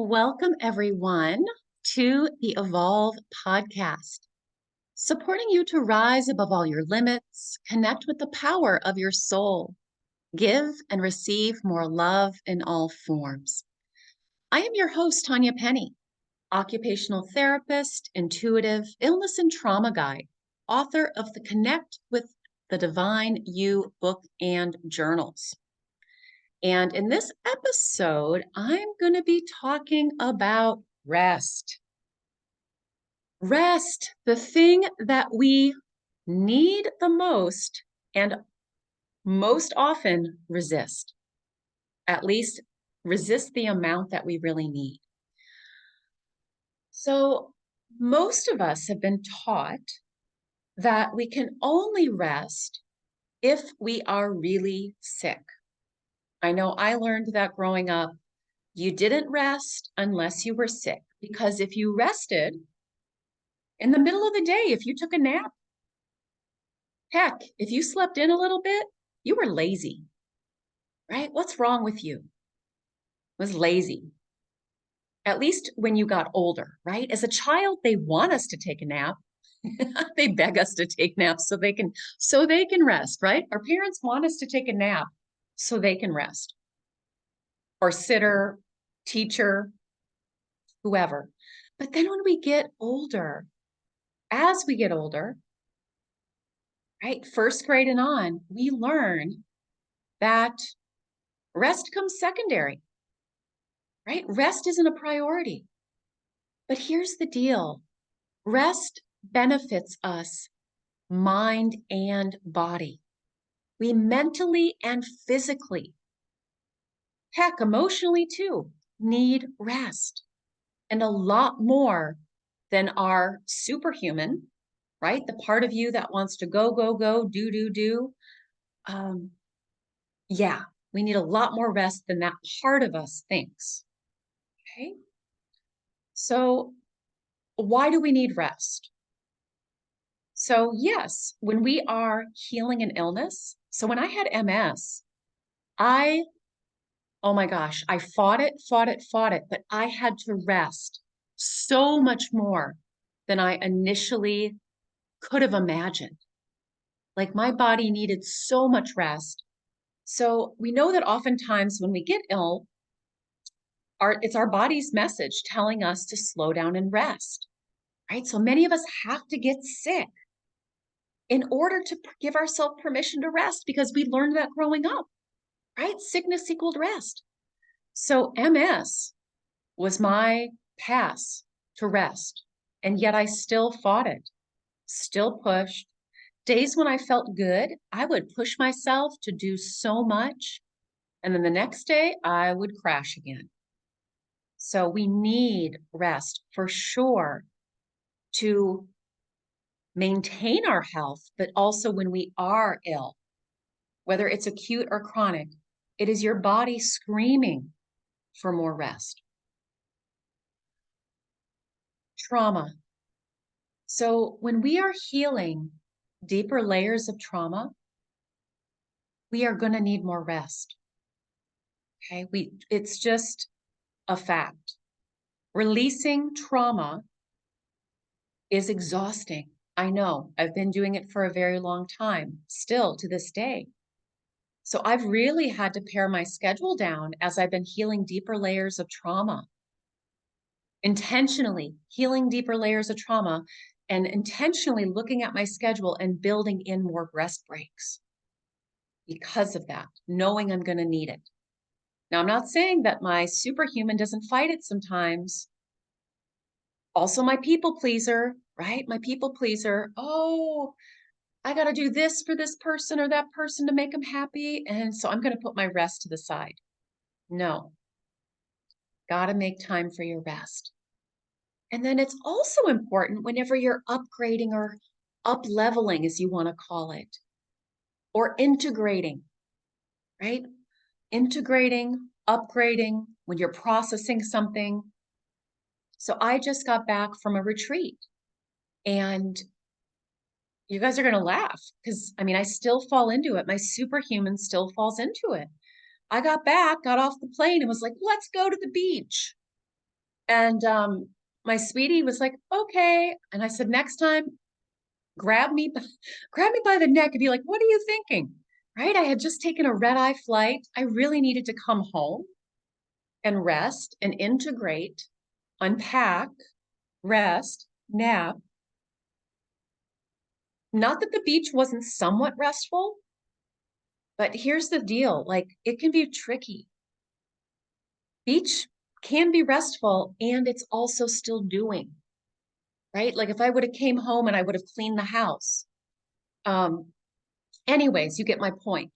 Welcome, everyone, to the Evolve podcast, supporting you to rise above all your limits, connect with the power of your soul, give and receive more love in all forms. I am your host, Tanya Penny, occupational therapist, intuitive, illness and trauma guide, author of the Connect with the Divine You book and journals. And in this episode, I'm going to be talking about rest. Rest, the thing that we need the most and most often resist, at least resist the amount that we really need. So, most of us have been taught that we can only rest if we are really sick. I know I learned that growing up. You didn't rest unless you were sick, because if you rested in the middle of the day, if you took a nap, heck, if you slept in a little bit, you were lazy, right? What's wrong with you? Was lazy. At least when you got older, right? As a child, they want us to take a nap. They beg us to take naps so they can rest, right? Our parents want us to take a nap so they can rest. Or sitter, teacher, whoever. But then when we get older, as we get older, right, first grade and on, we learn that rest comes secondary, right? Rest isn't a priority. But here's the deal. Rest benefits us, mind and body. We mentally and physically, heck, emotionally too, need rest. And a lot more than our superhuman, right? The part of you that wants to go, go, go, do. Yeah, we need a lot more rest than that part of us thinks. Okay. So why do we need rest? So yes, when we are healing an illness, so when I had MS, oh my gosh, I fought it, but I had to rest so much more than I initially could have imagined. Like my body needed so much rest. So we know that oftentimes when we get ill, it's our body's message telling us to slow down and rest, right? So many of us have to get sick in order to give ourselves permission to rest because we learned that growing up, right? Sickness equaled rest. So MS was my pass to rest. And yet I still fought it, still pushed. Days when I felt good, I would push myself to do so much. And then the next day I would crash again. So we need rest for sure to maintain our health, but also when we are ill, whether it's acute or chronic, it is your body screaming for more rest. Trauma. So when we are healing deeper layers of trauma, we are going to need more rest. Okay, it's just a fact. Releasing trauma is exhausting. I know. I've been doing it for a very long time, still to this day. So I've really had to pare my schedule down as I've been healing deeper layers of trauma. Intentionally healing deeper layers of trauma and intentionally looking at my schedule and building in more rest breaks because of that, knowing I'm going to need it. Now, I'm not saying that my superhuman doesn't fight it sometimes. Also, my people pleaser, right? My people pleaser. Oh, I got to do this for this person or that person to make them happy. And so I'm going to put my rest to the side. No, got to make time for your rest. And then it's also important whenever you're upgrading or up-leveling, as you want to call it, or integrating, right? Integrating, upgrading, when you're processing something. So I just got back from a retreat and you guys are going to laugh because I still fall into it. My superhuman still falls into it. I got back, got off the plane and was like, let's go to the beach. And my sweetie was like, okay. And I said, next time, grab me, grab me by the neck and be like, what are you thinking? Right? I had just taken a red-eye flight. I really needed to come home and rest and integrate, unpack, rest, nap. Not that the beach wasn't somewhat restful, but here's the deal, like it can be tricky. Beach can be restful and it's also still doing, right? Like if I would have came home and I would have cleaned the house. Um, anyways, you get my point,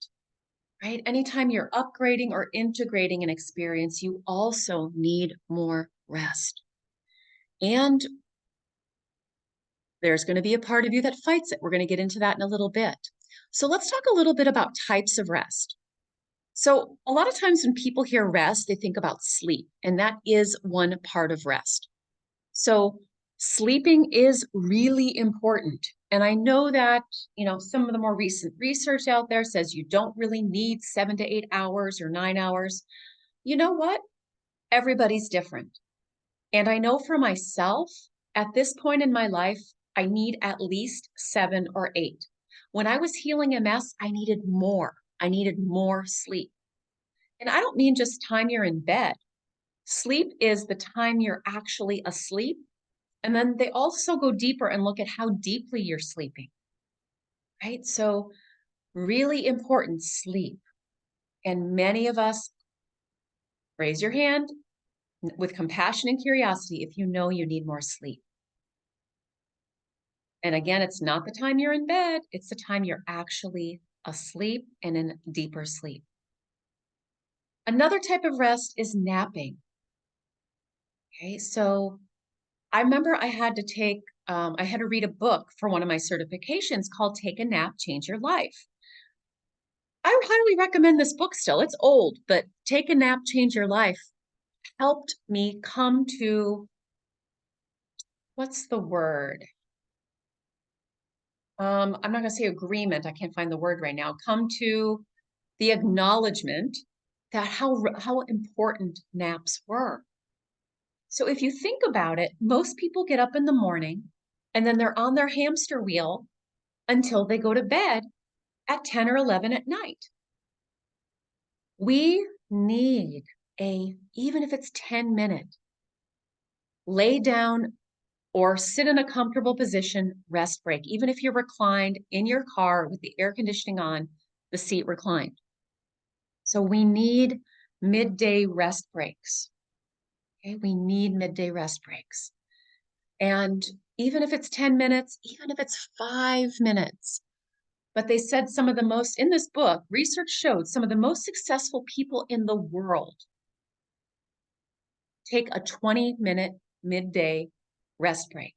right? Anytime you're upgrading or integrating an experience, you also need more rest. And there's going to be a part of you that fights it. We're going to get into that in a little bit. So let's talk a little bit about types of rest. So a lot of times when people hear rest, they think about sleep, and that is one part of rest. So sleeping is really important. And I know that, some of the more recent research out there says you don't really need 7 to 8 hours or 9 hours. You know what? Everybody's different. And I know for myself, at this point in my life, I need at least 7 or 8. When I was healing MS, I needed more. I needed more sleep. And I don't mean just time you're in bed. Sleep is the time you're actually asleep. And then they also go deeper and look at how deeply you're sleeping, right? So really important sleep. And many of us, raise your hand with compassion and curiosity if you know you need more sleep. And again, it's not the time you're in bed, it's the time you're actually asleep and in deeper sleep. Another type of rest is napping. Okay, so I remember I had to read a book for one of my certifications called Take a Nap, Change Your Life. I highly recommend this book still. It's old, but Take a Nap, Change Your Life helped me come to, what's the word? I'm not going to say agreement. I can't find the word right now. Come to the acknowledgement that how important naps were. So if you think about it, most people get up in the morning and then they're on their hamster wheel until they go to bed at 10 or 11 at night. We need even if it's 10-minute, lay down or sit in a comfortable position, rest break, even if you're reclined in your car with the air conditioning on, the seat reclined. So we need midday rest breaks. Okay, we need midday rest breaks. And even if it's 10 minutes, even if it's 5 minutes, but they said in this book, research showed some of the most successful people in the world take a 20-minute midday rest break.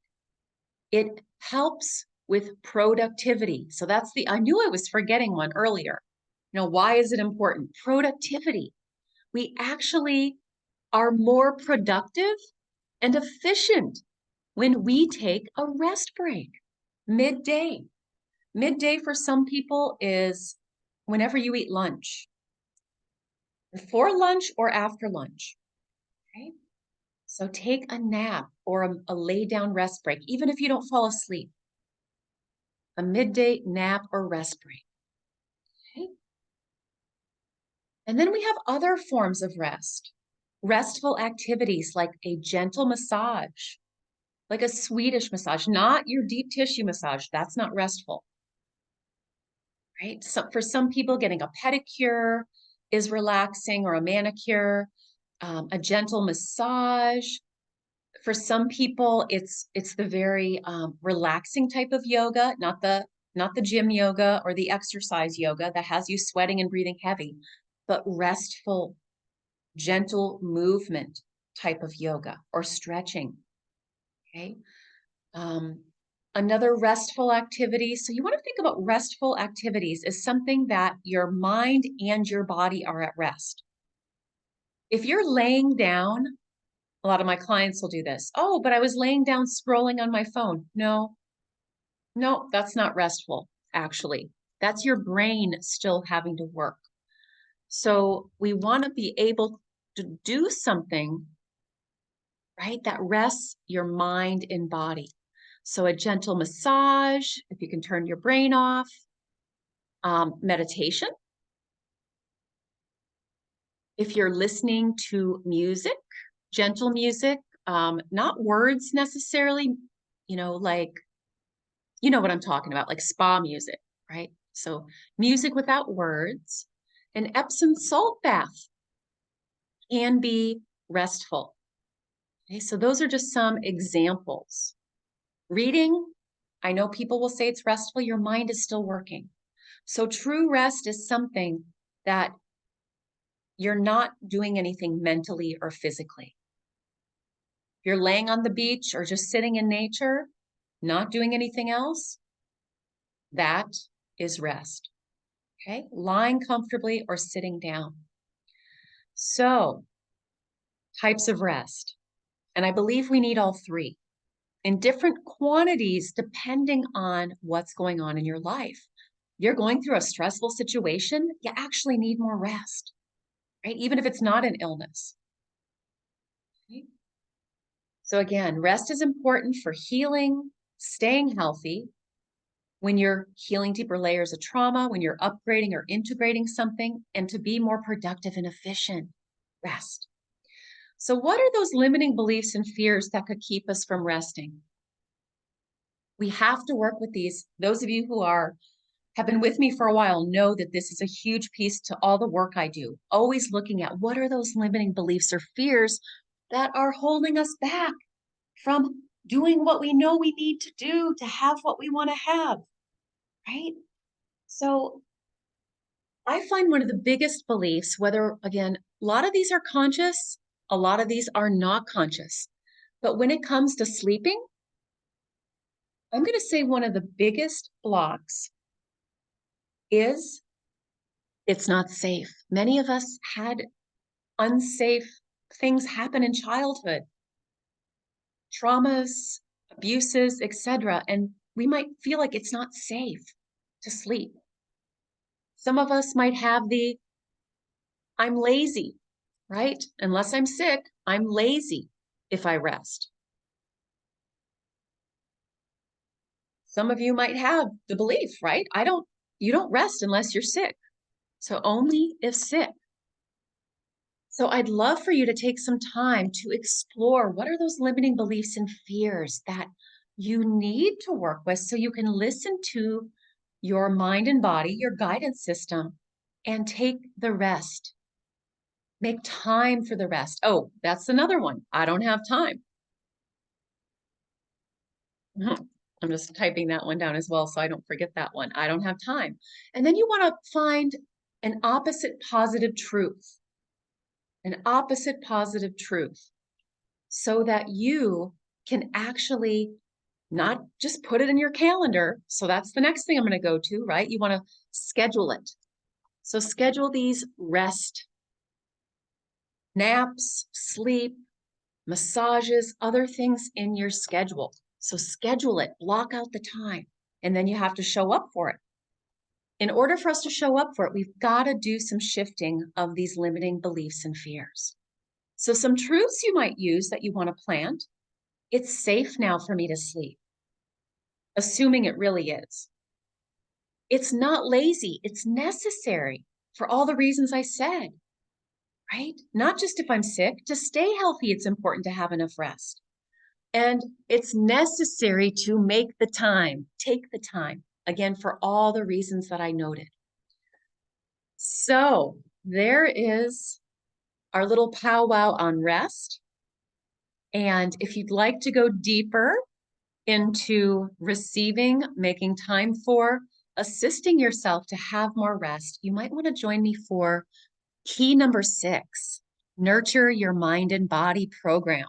It helps with productivity. So I knew I was forgetting one earlier. Why is it important? Productivity. We actually are more productive and efficient when we take a rest break midday. Midday for some people is whenever you eat lunch, before lunch or after lunch. Okay? So take a nap or a lay down rest break, even if you don't fall asleep. A midday nap or rest break. Okay? And then we have other forms of rest. Restful activities like a gentle massage, like a Swedish massage, not your deep tissue massage. That's not restful, right? So for some people, getting a pedicure is relaxing, or a manicure, a gentle massage. For some people, it's the very relaxing type of yoga, not the gym yoga or the exercise yoga that has you sweating and breathing heavy, but restful, gentle movement type of yoga or stretching. Okay. Another restful activity. So you want to think about restful activities as something that your mind and your body are at rest. If you're laying down, a lot of my clients will do this. Oh, but I was laying down scrolling on my phone. No, that's not restful, actually. That's your brain still having to work. So we want to be able to do something right? That rests your mind and body. So a gentle massage, if you can turn your brain off, meditation. If you're listening to music, gentle music, not words necessarily, like, you know what I'm talking about, like spa music, right? So music without words. An Epsom salt bath can be restful. Okay, so those are just some examples. Reading, I know people will say it's restful, your mind is still working. So true rest is something that you're not doing anything mentally or physically. If you're laying on the beach or just sitting in nature, not doing anything else, that is rest. Okay, lying comfortably or sitting down. So, types of rest. And I believe we need all three in different quantities depending on what's going on in your life. You're going through a stressful situation, you actually need more rest, right? Even if it's not an illness. Okay? So again, rest is important for healing, staying healthy, when you're healing deeper layers of trauma, when you're upgrading or integrating something, and to be more productive and efficient. Rest. So what are those limiting beliefs and fears that could keep us from resting? We have to work with these. Those of you who have been with me for a while know that this is a huge piece to all the work I do. Always looking at what are those limiting beliefs or fears that are holding us back from doing what we know we need to do to have what we want to have, right? So I find one of the biggest beliefs, whether, again, a lot of these are conscious, a lot of these are not conscious. But when it comes to sleeping, I'm going to say one of the biggest blocks is it's not safe. Many of us had unsafe things happen in childhood, traumas, abuses, etc. And we might feel like it's not safe to sleep. Some of us might have I'm lazy, right? Unless I'm sick, I'm lazy if I rest. Some of you might have the belief, right? You don't rest unless you're sick. So only if sick. So I'd love for you to take some time to explore what are those limiting beliefs and fears that you need to work with so you can listen to your mind and body, your guidance system, and take the rest. Make time for the rest. Oh, that's another one. I don't have time. I'm just typing that one down as well so I don't forget that one. I don't have time. And then you want to find an opposite positive truth, so that you can actually not just put it in your calendar. So that's the next thing I'm going to go to, right? You want to schedule it. So schedule these rest, naps, sleep, massages, other things in your schedule. So schedule it, block out the time, and then you have to show up for it. In order for us to show up for it, we've got to do some shifting of these limiting beliefs and fears. So some truths you might use that you want to plant. It's safe now for me to sleep, assuming it really is. It's not lazy. It's necessary for all the reasons I said, right? Not just if I'm sick. To stay healthy, it's important to have enough rest. And it's necessary to make the time, take the time, again, for all the reasons that I noted. So there is our little powwow on rest. And if you'd like to go deeper into receiving, making time for, assisting yourself to have more rest, you might want to join me for key number 6, Nurture Your Mind and Body program.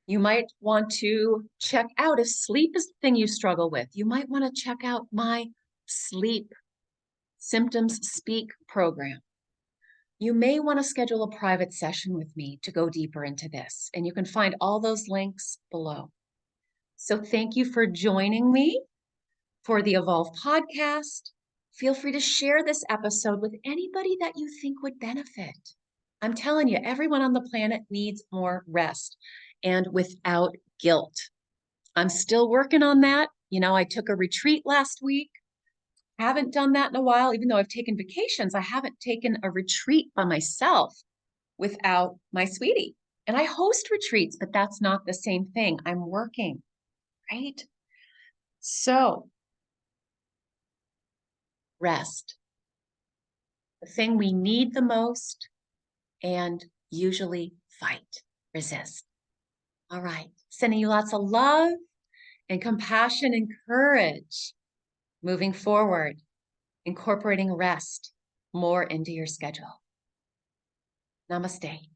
You might want to check out if sleep is the thing you struggle with. You might want to check out my Sleep Symptoms Speak program. You may want to schedule a private session with me to go deeper into this, and you can find all those links below. So thank you for joining me for the Evolve podcast. Feel free to share this episode with anybody that you think would benefit. I'm telling you, everyone on the planet needs more rest. and without guilt. I'm still working on that. I took a retreat last week. Haven't done that in a while. Even though I've taken vacations, I haven't taken a retreat by myself without my sweetie. And I host retreats, but that's not the same thing. I'm working, right? So, rest, the thing we need the most, and usually fight, resist. All right. Sending you lots of love and compassion and courage moving forward, incorporating rest more into your schedule. Namaste.